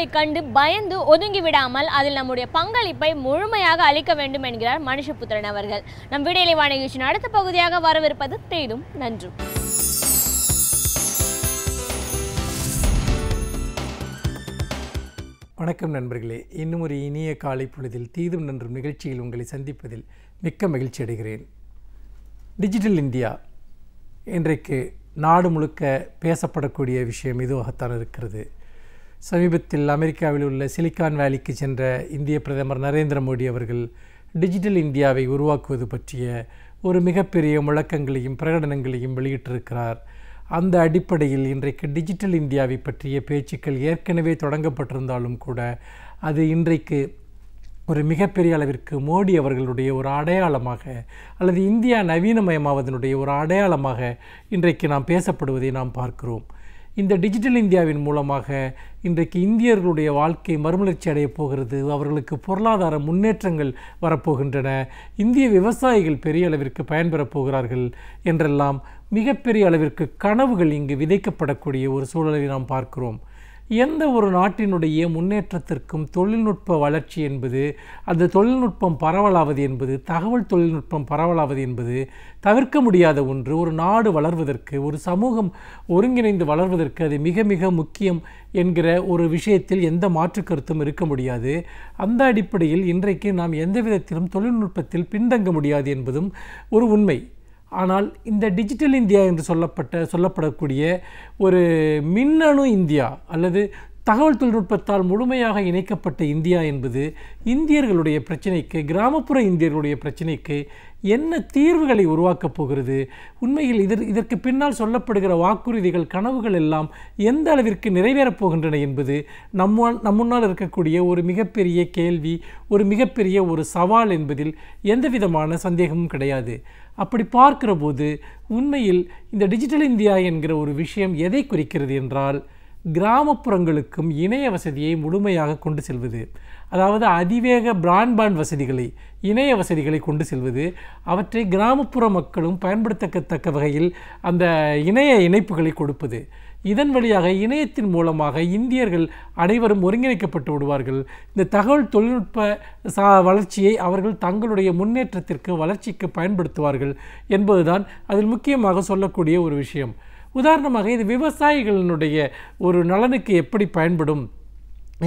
ஆபத்துகளை கண்டு பயந்து ஒதுங்கி விடாமல் அதில் நம்முடைய பங்களிப்பை முழுமையாக அளிக்க வேண்டும் என்கிறார் மனுஷபுத்திரன் அவர்கள். நம் விடியலை வாணி நிகழ்ச்சியின் அடுத்த பகுதியாக வரவிருப்பது தேடும் நன்றும். வணக்கம் நண்பர்களே, இன்னும் ஒரு இனிய காலை பொழுதில் தீதும் நன்றும் நிகழ்ச்சியில் உங்களை சந்திப்பதில் மிக்க மகிழ்ச்சி அடைகிறேன். டிஜிட்டல் இந்தியா இன்றைக்கு நாடு முழுக்க பேசப்படக்கூடிய விஷயம் இதுவாகத்தான் இருக்கிறது. சமீபத்தில் அமெரிக்காவில் உள்ள சிலிக்கான் வேலிக்கு சென்ற இந்திய பிரதமர் நரேந்திர மோடி அவர்கள் டிஜிட்டல் இந்தியாவை உருவாக்குவது பற்றிய ஒரு மிகப்பெரிய முழக்கங்களையும் பிரகடனங்களையும் வெளியிட்டிருக்கிறார். அந்த அடிப்படையில் இன்றைக்கு டிஜிட்டல் இந்தியாவை பற்றிய பேச்சுக்கள் ஏற்கனவே தொடங்கப்பட்டிருந்தாலும் கூட அது இன்றைக்கு ஒரு மிகப்பெரிய அளவிற்கு மோடி அவர்களுடைய ஒரு அடையாளமாக அல்லது இந்தியா நவீனமயமாவதனுடைய ஒரு அடையாளமாக இன்றைக்கு நாம் பேசப்படுவதை நாம் பார்க்கிறோம். இந்த டிஜிட்டல் இந்தியாவின் மூலமாக இன்றைக்கு இந்தியர்களுடைய வாழ்க்கை மறுமலர்ச்சி அடையப் போகிறது. அவர்களுக்கு பொருளாதார முன்னேற்றங்கள் வரப்போகின்றன. இந்திய விவசாயிகள் பெரிய அளவிற்கு பயன்பெறப் போகிறார்கள் என்றெல்லாம் மிகப்பெரிய அளவிற்கு கனவுகள் இங்கு விதைக்கப்படக்கூடிய ஒரு சூழலை நாம் பார்க்கிறோம். எந்த ஒரு நாட்டினுடைய முன்னேற்றத்திற்கும் தொழில்நுட்ப வளர்ச்சி என்பது, அந்த தொழில்நுட்பம் பரவலாவது என்பது, தகவல் தொழில்நுட்பம் பரவலாவது என்பது தவிர்க்க முடியாத ஒன்று. ஒரு நாடு வளர்வதற்கு, ஒரு சமூகம் ஒருங்கிணைந்து வளர்வதற்கு அது மிக மிக முக்கியம் என்கிற ஒரு விஷயத்தில் எந்த மாற்று கருத்தும் இருக்க முடியாது. அந்த அடிப்படையில் இன்றைக்கு நாம் எந்த விதத்திலும் தொழில்நுட்பத்தில் பின்தங்க முடியாது என்பதும் ஒரு உண்மை. ஆனால் இந்த டிஜிட்டல் இந்தியா என்று சொல்லப்படக்கூடிய ஒரு மின்னணு இந்தியா அல்லது தகவல் தொழில்நுட்பத்தால் முழுமையாக இணைக்கப்பட்ட இந்தியா என்பது இந்தியர்களுடைய பிரச்சனைக்கு, கிராமப்புற இந்தியர்களுடைய பிரச்சனைக்கு என்ன தீர்வுகளை உருவாக்கப் போகிறது? உண்மையில் இதற்கு பின்னால் சொல்லப்படுகிற வாக்குறுதிகள், கனவுகள் எல்லாம் எந்த அளவிற்கு நிறைவேறப் போகின்றன என்பது நம் முன்னால் இருக்கக்கூடிய ஒரு மிகப்பெரிய கேள்வி, ஒரு மிகப்பெரிய ஒரு சவால் என்பதில் எந்த விதமான சந்தேகமும் கிடையாது. அப்படி பார்க்கிற போது உண்மையில் இந்த டிஜிட்டல் இந்தியா என்கிற ஒரு விஷயம் எதை குறிக்கிறது என்றால், கிராமப்புறங்களுக்கும் இணைய வசதியை முழுமையாக கொண்டு செல்வது. அதாவது அதிவேக பிராட்பேண்ட் வசதிகளை, இணைய வசதிகளை கொண்டு செல்வது. அவற்றை கிராமப்புற மக்களும் பயன்படுத்தத்தக்க வகையில் அந்த இணைய இணைப்புகளை கொடுப்பது. இதன் வழியாக இணையத்தின் மூலமாக இந்தியர்கள் அனைவரும் ஒருங்கிணைக்கப்பட்டு விடுவார்கள். இந்த தகவல் தொழில்நுட்ப வளர்ச்சியை அவர்கள் தங்களுடைய முன்னேற்றத்திற்கு, வளர்ச்சிக்கு பயன்படுத்துவார்கள் என்பதுதான் அதில் முக்கியமாக சொல்லக்கூடிய ஒரு விஷயம். உதாரணமாக இது விவசாயிகளினுடைய ஒரு நலனுக்கு எப்படி பயன்படும்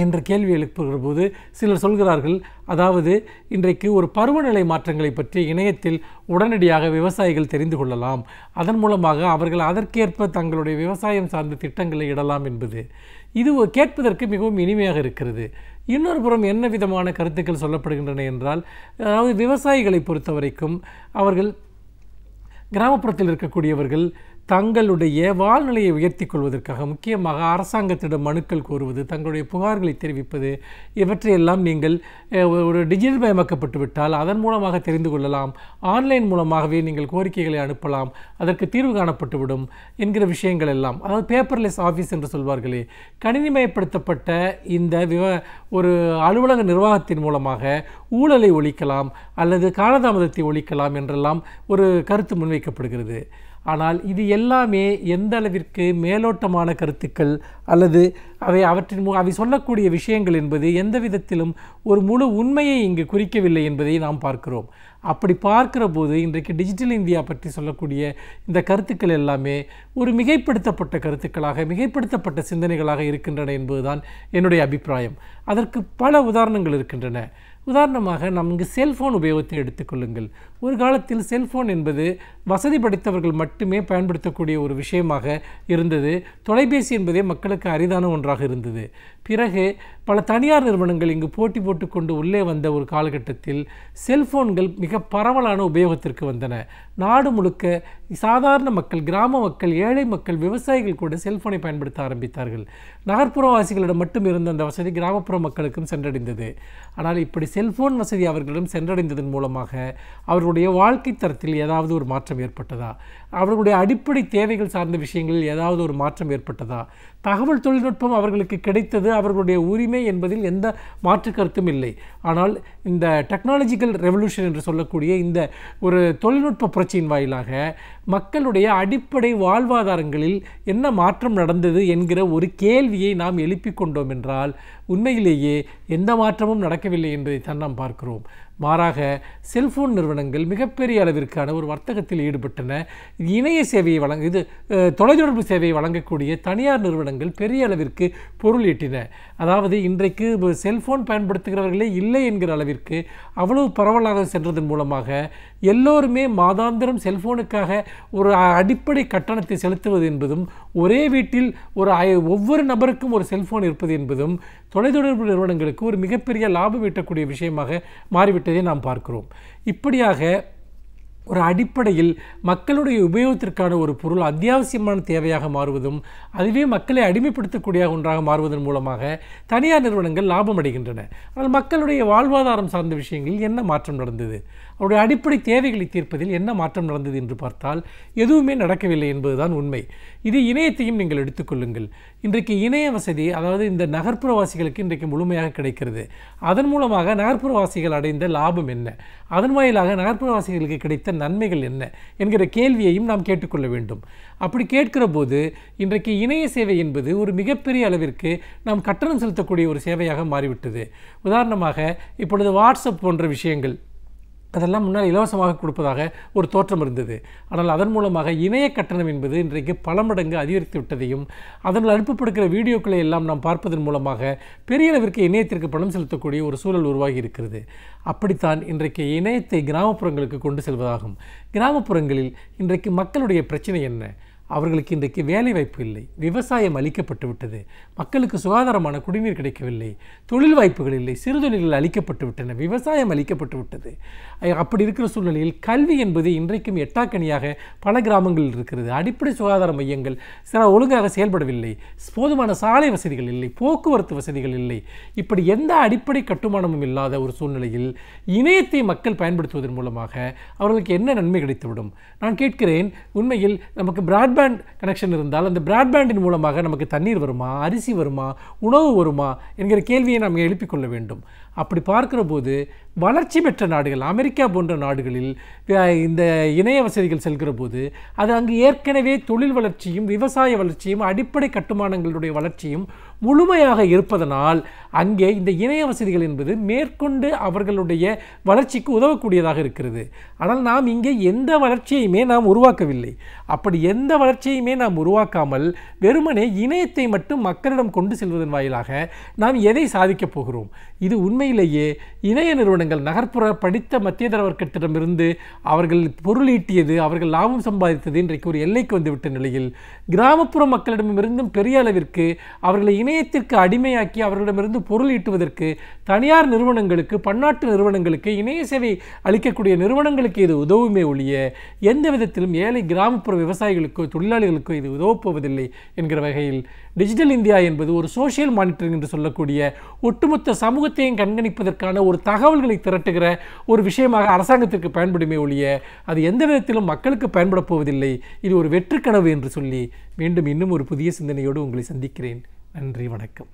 என்ற கேள்வி எழுப்புகிற போது சிலர் சொல்கிறார்கள், அதாவது இன்றைக்கு ஒரு பருவநிலை மாற்றங்களை பற்றி இணையத்தில் உடனடியாக விவசாயிகள் தெரிந்து கொள்ளலாம், அதன் மூலமாக அவர்கள் அதற்கேற்ப தங்களுடைய விவசாயம் சார்ந்த திட்டங்களை இடலாம் என்பது. இது கேட்பதற்கு மிகவும் இனிமையாக இருக்கிறது. இன்னொரு புறம் என்ன விதமான கருத்துக்கள் சொல்லப்படுகின்றன என்றால், அதாவது விவசாயிகளை பொறுத்த வரைக்கும் அவர்கள், கிராமப்புறத்தில் இருக்கக்கூடியவர்கள் தங்களுடைய வாழ்நிலையை உயர்த்தி கொள்வதற்காக முக்கியமாக அரசாங்கத்திடம் மனுக்கள் கோருவது, தங்களுடைய புகார்களை தெரிவிப்பது, இவற்றையெல்லாம் நீங்கள் ஒரு டிஜிட்டல் மயமாக்கப்பட்டு விட்டால் அதன் மூலமாக தெரிந்து கொள்ளலாம். ஆன்லைன் மூலமாகவே நீங்கள் கோரிக்கைகளை அனுப்பலாம், அதற்கு தீர்வு காணப்பட்டுவிடும் என்கிற விஷயங்கள் எல்லாம், அதாவது பேப்பர்லெஸ் ஆஃபீஸ் என்று சொல்வார்களே, கணினிமயப்படுத்தப்பட்ட இந்த ஒரு அலுவலக நிர்வாகத்தின் மூலமாக ஊழலை ஒழிக்கலாம் அல்லது காலதாமதத்தை ஒழிக்கலாம் என்றெல்லாம் ஒரு கருத்து முன்வைக்கப்படுகிறது. ஆனால் இது எல்லாமே எந்த அளவிற்கு மேலோட்டமான கருத்துக்கள் அல்லது அவை சொல்லக்கூடிய விஷயங்கள் என்பது எந்த விதத்திலும் ஒரு முழு உண்மையை இங்கு குறிக்கவில்லை என்பதை நாம் பார்க்கிறோம். அப்படி பார்க்கிற போது இன்றைக்கு டிஜிட்டல் இந்தியா பற்றி சொல்லக்கூடிய இந்த கருத்துக்கள் எல்லாமே ஒரு மிகைப்படுத்தப்பட்ட கருத்துக்களாக, மிகைப்படுத்தப்பட்ட சிந்தனைகளாக இருக்கின்றன என்பதுதான் என்னுடைய அபிப்பிராயம். அதற்கு பல உதாரணங்கள் இருக்கின்றன. உதாரணமாக நமக்கு செல்ஃபோன் உபயோகத்தை எடுத்துக்கொள்ளுங்கள். ஒரு காலத்தில் செல்ஃபோன் என்பது வசதி படைத்தவர்கள் மட்டுமே பயன்படுத்தக்கூடிய ஒரு விஷயமாக இருந்தது. தொலைபேசி என்பதே மக்களுக்கு அரிதான ஒன்றாக இருந்தது. பிறகு பல தனியார் நிறுவனங்கள் இங்கு போட்டி போட்டுக்கொண்டு உள்ளே வந்த ஒரு காலகட்டத்தில் செல்ஃபோன்கள் மிக பரவலான உபயோகத்திற்கு வந்தன. நாடு முழுக்க சாதாரண மக்கள், கிராம மக்கள், ஏழை மக்கள், விவசாயிகள் கூட செல்ஃபோனை பயன்படுத்த ஆரம்பித்தார்கள். நகர்ப்புறவாசிகளிடம் மட்டும் இருந்த அந்த வசதி கிராமப்புற மக்களுக்கும் சென்றடைந்தது. ஆனால் இப்படி செல்ஃபோன் வசதி அவர்களிடம் சென்றடைந்ததன் மூலமாக அவர்களுடைய வாழ்க்கை தரத்தில் ஏதாவது ஒரு மாற்றம் ஏற்பட்டதா? அவர்களுடைய அடிப்படை தேவைகள் சார்ந்த விஷயங்களில் ஏதாவது ஒரு மாற்றம் ஏற்பட்டதா? தகவல் தொழில்நுட்பம் அவர்களுக்கு கிடைத்தது, அவர்களுடைய உரிமை உண்மை என்பதில் எந்த மாற்று கருத்தும் இல்லை. ஆனால் இந்த டெக்னாலஜிக்கல் ரெவல்யூஷன் என்று சொல்லக்கூடிய இந்த ஒரு தொழில்நுட்ப புரட்சியின் வாயிலாக மக்களுடைய அடிப்படை வாழ்வாதாரங்களில் என்ன மாற்றம் நடந்தது என்கிற ஒரு கேள்வியை நாம் எழுப்பிக் கொண்டோம் என்றால் உண்மையிலேயே எந்த மாற்றமும் நடக்கவில்லை என்பதைத்தான் நாம் பார்க்கிறோம். மாறாக செல்போன் நிறுவனங்கள் மிகப்பெரிய அளவிற்கான ஒரு வர்த்தகத்தில் ஈடுபட்டன. இணைய சேவையை இது தொலைத்தொடர்பு சேவையை வழங்கக்கூடிய தனியார் நிறுவனங்கள் பெரிய அளவிற்கு பொருள் ஈட்டின. அதாவது இன்றைக்கு செல்போன் பயன்படுத்துகிறவர்களே இல்லை என்கிற அளவிற்கு அவ்வளவு பரவலாக சென்றதன் மூலமாக எல்லோருமே மாதாந்திரம் செல்போனுக்காக ஒரு அடிப்படை கட்டணத்தை செலுத்துவது என்பதும் ஒரே வீட்டில் ஒவ்வொரு நபருக்கும் ஒரு செல்போன் இருப்பது என்பதும் தொலைத்தொடர்பு நிறுவனங்களுக்கு ஒரு மிகப்பெரிய லாபம் ஈட்டக்கூடிய விஷயமாக மாறிவிட்டதை நாம் பார்க்கிறோம். இப்படியாக ஒரு அடிப்படையில் மக்களுடைய உபயோகத்திற்கான ஒரு பொருள் அத்தியாவசியமான தேவையாக மாறுவதும் அதுவே மக்களை அடிமைப்படுத்தக்கூடிய ஒன்றாக மாறுவதன் மூலமாக தனியார் நிறுவனங்கள் லாபம் அடைகின்றன. ஆனால் மக்களுடைய வாழ்வாதாரம் சார்ந்த விஷயங்களில் என்ன மாற்றம் நடந்தது, அவருடைய அடிப்படை தேவைகளை தீர்ப்பதில் என்ன மாற்றம் நடந்தது என்று பார்த்தால் எதுவுமே நடக்கவில்லை என்பதுதான் உண்மை. இது இணையத்தையும் நீங்கள் எடுத்துக்கொள்ளுங்கள். இன்றைக்கு இணைய வசதி, அதாவது இந்த நகர்ப்புறவாசிகளுக்கு இன்றைக்கு முழுமையாக கிடைக்கிறது. அதன் மூலமாக நகர்ப்புறவாசிகள் அடைந்த லாபம் என்ன, அதன் வாயிலாக நகர்ப்புறவாசிகளுக்கு கிடைத்த நன்மைகள் என்ன என்கிற கேள்வியையும் நாம் கேட்டுக்கொள்ள வேண்டும். அப்படி கேட்கிற போது இன்றைக்கு இணைய சேவை என்பது ஒரு மிகப்பெரிய அளவிற்கு நாம் கட்டணம் செலுத்தக்கூடிய ஒரு சேவையாக மாறிவிட்டது. உதாரணமாக இப்பொழுது வாட்ஸ்அப் போன்ற விஷயங்கள் அதெல்லாம் முன்னால் இலவசமாக கொடுப்பதாக ஒரு தோற்றம் இருந்தது. ஆனால் அதன் மூலமாக இணைய கட்டணம் என்பது இன்றைக்கு பல மடங்கு அதிகரித்து விட்டதையும் அதனால் அனுப்பப்படுகிற வீடியோக்களை எல்லாம் நாம் பார்ப்பதன் மூலமாக பெரிய அளவிற்கு இணையத்திற்கு பணம் செலுத்தக்கூடிய ஒரு சூழல் உருவாகி இருக்கிறது. அப்படித்தான் இன்றைக்கு இணையத்தை கிராமப்புறங்களுக்கு கொண்டு செல்வதாகும். கிராமப்புறங்களில் இன்றைக்கு மக்களுடைய பிரச்சனை என்ன? அவர்களுக்கு இன்றைக்கு வேலை வாய்ப்பு இல்லை, விவசாயம் அளிக்கப்பட்டு விட்டது, மக்களுக்கு சுகாதாரமான குடிநீர் கிடைக்கவில்லை, தொழில் வாய்ப்புகள் இல்லை, சிறுதொழில்கள் அளிக்கப்பட்டு விட்டன, விவசாயம் அளிக்கப்பட்டு விட்டது. அப்படி இருக்கிற சூழ்நிலையில் கல்வி என்பது இன்றைக்கும் எட்டாக்கனியாக பல கிராமங்களில் இருக்கிறது. அடிப்படை சுகாதார மையங்கள் ஒழுங்காக செயல்படவில்லை, போதுமான சாலை வசதிகள் இல்லை, போக்குவரத்து வசதிகள் இல்லை. இப்படி எந்த அடிப்படை கட்டுமானமும் இல்லாத ஒரு சூழ்நிலையில் இணையத்தை மக்கள் பயன்படுத்துவதன் மூலமாக அவர்களுக்கு என்ன நன்மை கிடைத்துவிடும்? நான் கேட்கிறேன், உண்மையில் நமக்கு பிராட்பேண்ட் கனெக்ஷன் இருந்தால் அந்த பிராட்பேண்டின் மூலமாக நமக்கு தண்ணீர் வருமா, அரிசி வருமா, உணவு வருமா என்கிற கேள்வியை நாம் எழுப்பிக் கொள்ள வேண்டும். அப்படி பார்க்கிற போது வளர்ச்சி பெற்ற நாடுகள், அமெரிக்கா போன்ற நாடுகளில் இந்த இணைய வசதிகள் செல்கிற போது அது அங்கு ஏற்கனவே தொழில் வளர்ச்சியும் விவசாய வளர்ச்சியும் அடிப்படை கட்டுமானங்களுடைய வளர்ச்சியும் முழுமையாக இருப்பதனால் அங்கே இந்த இணைய வசதிகள் என்பது மேற்கொண்டு அவர்களுடைய வளர்ச்சிக்கு உதவக்கூடியதாக இருக்கிறது. ஆனால் நாம் இங்கே எந்த வளர்ச்சியுமே நாம் உருவாக்கவில்லை. அப்படி எந்த வளர்ச்சியுமே நாம் உருவாக்காமல் வெறுமனே இணையத்தை மட்டும் மக்களிடம் கொண்டு செல்வதன் வாயிலாக நாம் எதை சாதிக்கப் போகிறோம்? இது உண்மையிலேயே இணைய நிறுவனங்கள் நகர்ப்புற படித்த மத்தியதர வர்க்கத்திடமிருந்து அவர்கள் பொருளீட்டியது, அவர்கள் லாபம் சம்பாதித்தது இன்றைக்கு ஒரு எல்லைக்கு வந்துவிட்ட நிலையில் கிராமப்புற மக்களிடமிருந்தும் பெரிய அளவிற்கு அவர்களை இணையத்திற்கு அடிமையாக்கி அவர்களிடமிருந்து பொருள் ஈட்டுவதற்கு தனியார் நிறுவனங்களுக்கு, பன்னாட்டு நிறுவனங்களுக்கு, இணைய சேவை அளிக்கக்கூடிய நிறுவனங்களுக்கு இது உதவுமே ஒழிய எந்த விதத்திலும் ஏழை கிராமப்புற விவசாயிகளுக்கோ தொழிலாளிகளுக்கோ இது உதவப்போவதில்லை என்கிற வகையில் டிஜிட்டல் இந்தியா என்பது ஒரு சோஷியல் மானிட்டரிங் என்று சொல்லக்கூடிய ஒட்டுமொத்த சமூகத்தையும் கண்காணிப்பதற்கான ஒரு தகவல்களை திரட்டுகிற ஒரு விஷயமாக அரசாங்கத்திற்கு பயன்படுமே ஒழிய அது எந்த விதத்திலும் மக்களுக்கு பயன்பட போவதில்லை. இது ஒரு வெற்று கனவு என்று சொல்லி மீண்டும் இன்னும் ஒரு புதிய சிந்தனையோடு உங்களை சந்திக்கிறேன். நன்றி, வணக்கம்.